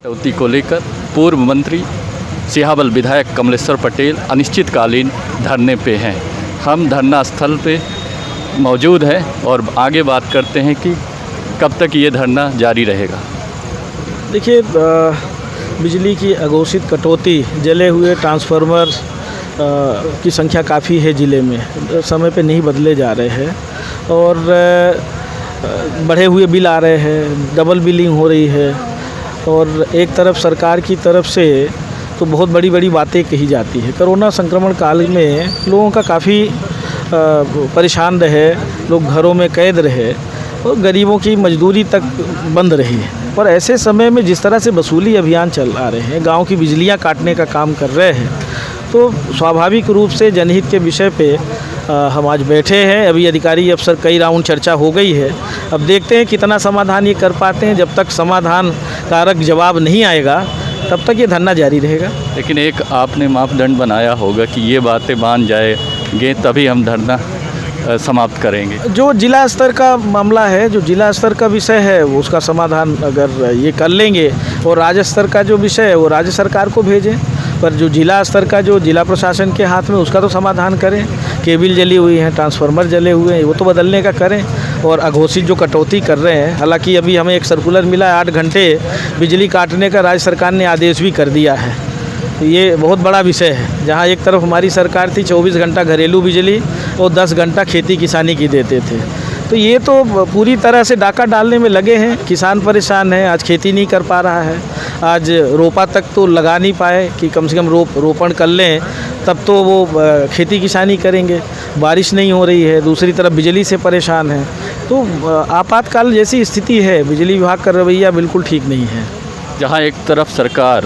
कटौती को लेकर पूर्व मंत्री सिहावल विधायक कमलेश्वर पटेल अनिश्चितकालीन धरने पे हैं। हम धरना स्थल पे मौजूद हैं और आगे बात करते हैं कि कब तक ये धरना जारी रहेगा। देखिए, बिजली की अघोषित कटौती, जले हुए ट्रांसफार्मर की संख्या काफ़ी है ज़िले में, समय पे नहीं बदले जा रहे हैं और बढ़े हुए बिल आ रहे हैं, डबल बिलिंग हो रही है और एक तरफ सरकार की तरफ से तो बहुत बड़ी बड़ी बातें कही जाती है। कोरोना संक्रमण काल में लोगों का काफ़ी परेशान रहे, लोग घरों में कैद रहे और गरीबों की मजदूरी तक बंद रही है। पर ऐसे समय में जिस तरह से वसूली अभियान चल रहे हैं, गांव की बिजलियां काटने का काम कर रहे हैं, तो स्वाभाविक रूप से जनहित के विषय पे हम आज बैठे हैं। अभी अधिकारी अफसर कई राउंड चर्चा हो गई है। अब देखते हैं कितना समाधान ये कर पाते हैं। जब तक समाधान कारक जवाब नहीं आएगा तब तक ये धरना जारी रहेगा। लेकिन एक आपने मापदंड बनाया होगा कि ये बातें मान जाएंगे तभी हम धरना समाप्त करेंगे। जो जिला स्तर का मामला है, जो जिला स्तर का विषय है, वो उसका समाधान अगर ये कर लेंगे और राज्य स्तर का जो विषय है वो राज्य सरकार को भेजें, पर जो जिला स्तर का, जो जिला प्रशासन के हाथ में, उसका तो समाधान करें। केबिल जली हुई हैं, ट्रांसफार्मर जले हुए हैं, वो तो बदलने का करें। और अघोषित जो कटौती कर रहे हैं, हालांकि अभी हमें एक सर्कुलर मिला है, 8 घंटे बिजली काटने का राज्य सरकार ने आदेश भी कर दिया है। ये बहुत बड़ा विषय है, जहाँ एक तरफ हमारी सरकार थी 24 घंटा घरेलू बिजली और 10 घंटा खेती किसानी की देते थे। तो ये तो पूरी तरह से डाका डालने में लगे हैं। किसान परेशान है, आज खेती नहीं कर पा रहा है, आज रोपा तक तो लगा नहीं पाए कि कम से कम रोपण कर लें तब तो वो खेती किसानी करेंगे। बारिश नहीं हो रही है, दूसरी तरफ बिजली से परेशान है। तो आपातकाल जैसी स्थिति है, बिजली विभाग का रवैया बिल्कुल ठीक नहीं है। जहाँ एक तरफ सरकार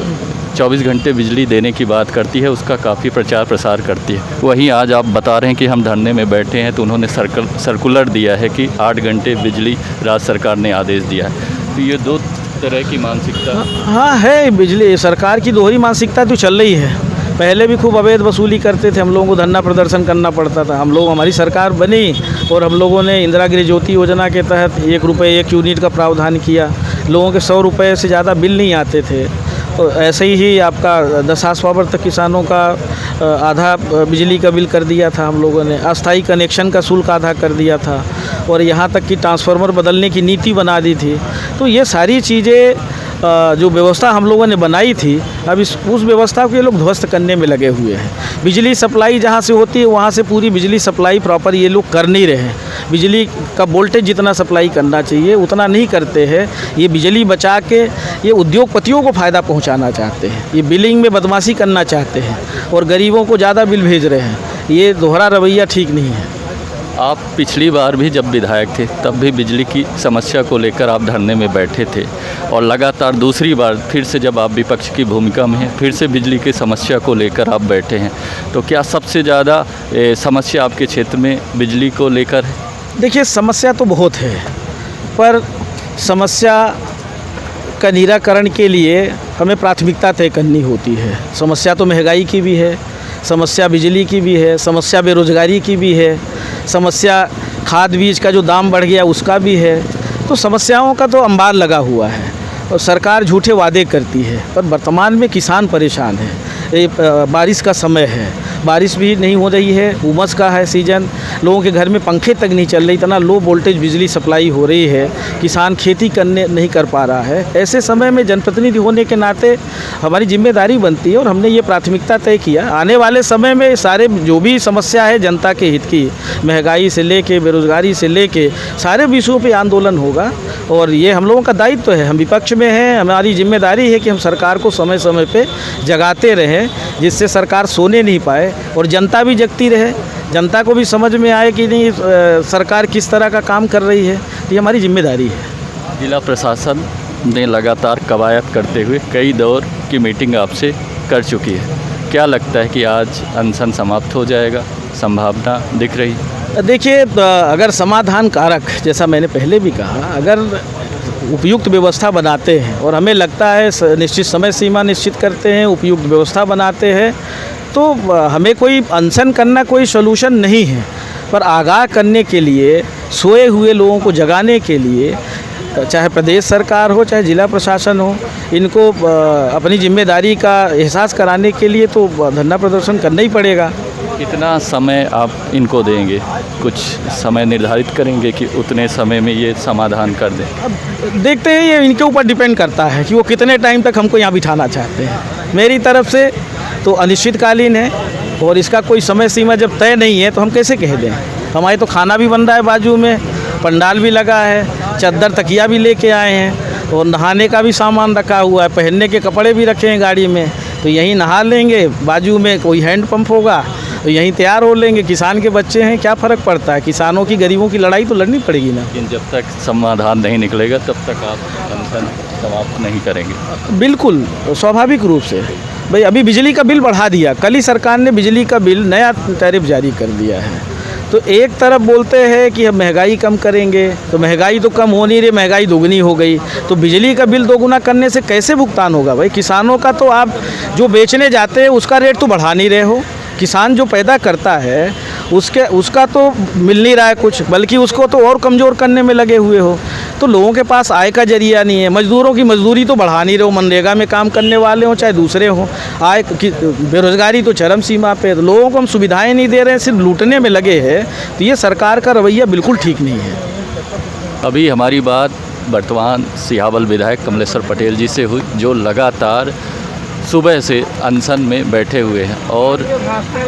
24 घंटे बिजली देने की बात करती है, उसका काफ़ी प्रचार प्रसार करती है, वहीं आज आप बता रहे हैं कि हम धरने में बैठे हैं तो उन्होंने सर्कुलर दिया है कि 8 घंटे बिजली राज्य सरकार ने आदेश दिया है। तो ये दो तरह की मानसिकता हाँ है। बिजली सरकार की दोहरी मानसिकता तो चल रही है। पहले भी खूब अवैध वसूली करते थे, हम लोगों को धरना प्रदर्शन करना पड़ता था। हमारी सरकार बनी और हम लोगों ने इंदिरा गृह ज्योति योजना के तहत 1 रुपये 1 यूनिट का प्रावधान किया। लोगों के 100 रुपये से ज़्यादा बिल नहीं आते थे। तो ऐसे ही आपका 10 पावर तक किसानों का आधा बिजली का बिल कर दिया था हम लोगों ने। अस्थाई कनेक्शन का शुल्क आधा कर दिया था और यहाँ तक कि ट्रांसफार्मर बदलने की नीति बना दी थी। तो ये सारी चीज़ें जो व्यवस्था हम लोगों ने बनाई थी, अब उस व्यवस्था को ये लोग ध्वस्त करने में लगे हुए हैं। बिजली सप्लाई जहाँ से होती है वहाँ से पूरी बिजली सप्लाई प्रॉपर ये लोग कर नहीं रहे हैं। बिजली का वोल्टेज जितना सप्लाई करना चाहिए उतना नहीं करते हैं। ये बिजली बचा के ये उद्योगपतियों को फ़ायदा पहुँचाना चाहते हैं, ये बिलिंग में बदमाशी करना चाहते हैं और गरीबों को ज़्यादा बिल भेज रहे हैं। ये दोहरा रवैया ठीक नहीं है। आप पिछली बार भी जब विधायक थे तब भी बिजली की समस्या को लेकर आप धरने में बैठे थे और लगातार दूसरी बार फिर से जब आप विपक्ष की भूमिका में हैं, फिर से बिजली की समस्या को लेकर आप बैठे हैं। तो क्या सबसे ज़्यादा समस्या आपके क्षेत्र में बिजली को लेकर है? देखिए, समस्या तो बहुत है, पर समस्या का निराकरण के लिए हमें प्राथमिकता तय करनी होती है। समस्या तो महंगाई की भी है, समस्या बिजली की भी है, समस्या बेरोज़गारी की भी है, समस्या खाद बीज का जो दाम बढ़ गया उसका भी है। तो समस्याओं का तो अंबार लगा हुआ है और सरकार झूठे वादे करती है, पर वर्तमान में किसान परेशान है। ये बारिश का समय है, बारिश भी नहीं हो रही है, उमस का है सीज़न, लोगों के घर में पंखे तक नहीं चल रहे, इतना लो वोल्टेज बिजली सप्लाई हो रही है, किसान खेती करने नहीं कर पा रहा है। ऐसे समय में जनप्रतिनिधि होने के नाते हमारी जिम्मेदारी बनती है और हमने ये प्राथमिकता तय किया। आने वाले समय में सारे जो भी समस्या है जनता के हित की, महंगाई से लेके बेरोज़गारी से लेके सारे विषयों पर आंदोलन होगा और ये हम लोगों का दायित्व है। हम विपक्ष में हैं, हमारी जिम्मेदारी है कि हम सरकार को समय समय पर जगाते रहें, जिससे सरकार सोने नहीं पाए और जनता भी जगती रहे, जनता को भी समझ में आए कि नहीं सरकार किस तरह का काम कर रही है। ये हमारी जिम्मेदारी है। जिला प्रशासन ने लगातार कवायद करते हुए कई दौर की मीटिंग आपसे कर चुकी है। क्या लगता है कि आज अनशन समाप्त हो जाएगा? संभावना दिख रही? देखिए, अगर समाधान कारक, जैसा मैंने पहले भी कहा, अगर उपयुक्त व्यवस्था बनाते हैं और हमें लगता है निश्चित समय सीमा निश्चित करते हैं, उपयुक्त व्यवस्था बनाते हैं, तो हमें कोई अनशन करना कोई सलूशन नहीं है। पर आगाह करने के लिए, सोए हुए लोगों को जगाने के लिए चाहे प्रदेश सरकार हो चाहे जिला प्रशासन हो, इनको अपनी जिम्मेदारी का एहसास कराने के लिए तो धरना प्रदर्शन करना ही पड़ेगा। कितना समय आप इनको देंगे? कुछ समय निर्धारित करेंगे कि उतने समय में ये समाधान कर दें? अब देखते हैं, ये इनके ऊपर डिपेंड करता है कि वो कितने टाइम तक हमको यहाँ बिठाना चाहते हैं। मेरी तरफ से तो अनिश्चितकालीन है और इसका कोई समय सीमा जब तय नहीं है तो हम कैसे कह दें। हमारे तो खाना भी बन रहा है, बाजू में पंडाल भी लगा है, चद्दर तकिया भी लेके आए हैं और नहाने का भी सामान रखा हुआ है, पहनने के कपड़े भी रखे हैं गाड़ी में, तो यहीं नहा लेंगे। बाजू में कोई हैंड पंप होगा तो यहीं तैयार हो लेंगे। किसान के बच्चे हैं, क्या फ़र्क पड़ता है। किसानों की गरीबों की लड़ाई तो लड़नी पड़ेगी ना। लेकिन जब तक समाधान नहीं निकलेगा तब तक आप अनशन समाप्त नहीं करेंगे? बिल्कुल, स्वाभाविक रूप से। भाई अभी बिजली का बिल बढ़ा दिया, कल ही सरकार ने बिजली का बिल नया टैरिफ जारी कर दिया है। तो एक तरफ बोलते हैं कि हम महंगाई कम करेंगे, तो महंगाई तो कम हो नहीं रही, महंगाई दोगुनी हो गई। तो बिजली का बिल दोगुना करने से कैसे भुगतान होगा भाई? किसानों का तो आप जो बेचने जाते हैं उसका रेट तो बढ़ा नहीं रहे हो। किसान जो पैदा करता है उसका तो मिल नहीं रहा है कुछ, बल्कि उसको तो और कमज़ोर करने में लगे हुए हो। तो लोगों के पास आय का जरिया नहीं है। मज़दूरों की मजदूरी तो बढ़ा नहीं रहे हो, मनरेगा में काम करने वाले हों चाहे दूसरे हों। आय की बेरोज़गारी तो चरम सीमा पे। तो लोगों को हम सुविधाएं नहीं दे रहे हैं, सिर्फ लूटने में लगे हैं। तो ये सरकार का रवैया बिल्कुल ठीक नहीं है। अभी हमारी बात वर्तमान सिहावल विधायक कमलेश्वर पटेल जी से हुई, जो लगातार सुबह से अनशन में बैठे हुए हैं और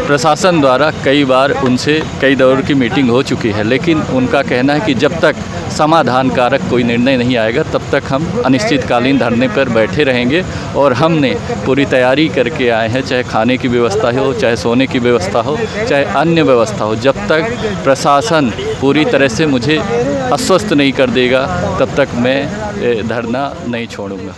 प्रशासन द्वारा कई बार उनसे कई दौर की मीटिंग हो चुकी है, लेकिन उनका कहना है कि जब तक समाधान कारक कोई निर्णय नहीं आएगा तब तक हम अनिश्चितकालीन धरने पर बैठे रहेंगे। और हमने पूरी तैयारी करके आए हैं, चाहे खाने की व्यवस्था हो, चाहे सोने की व्यवस्था हो, चाहे अन्य व्यवस्था हो। जब तक प्रशासन पूरी तरह से मुझे आश्वस्त नहीं कर देगा तब तक मैं धरना नहीं छोड़ूंगा।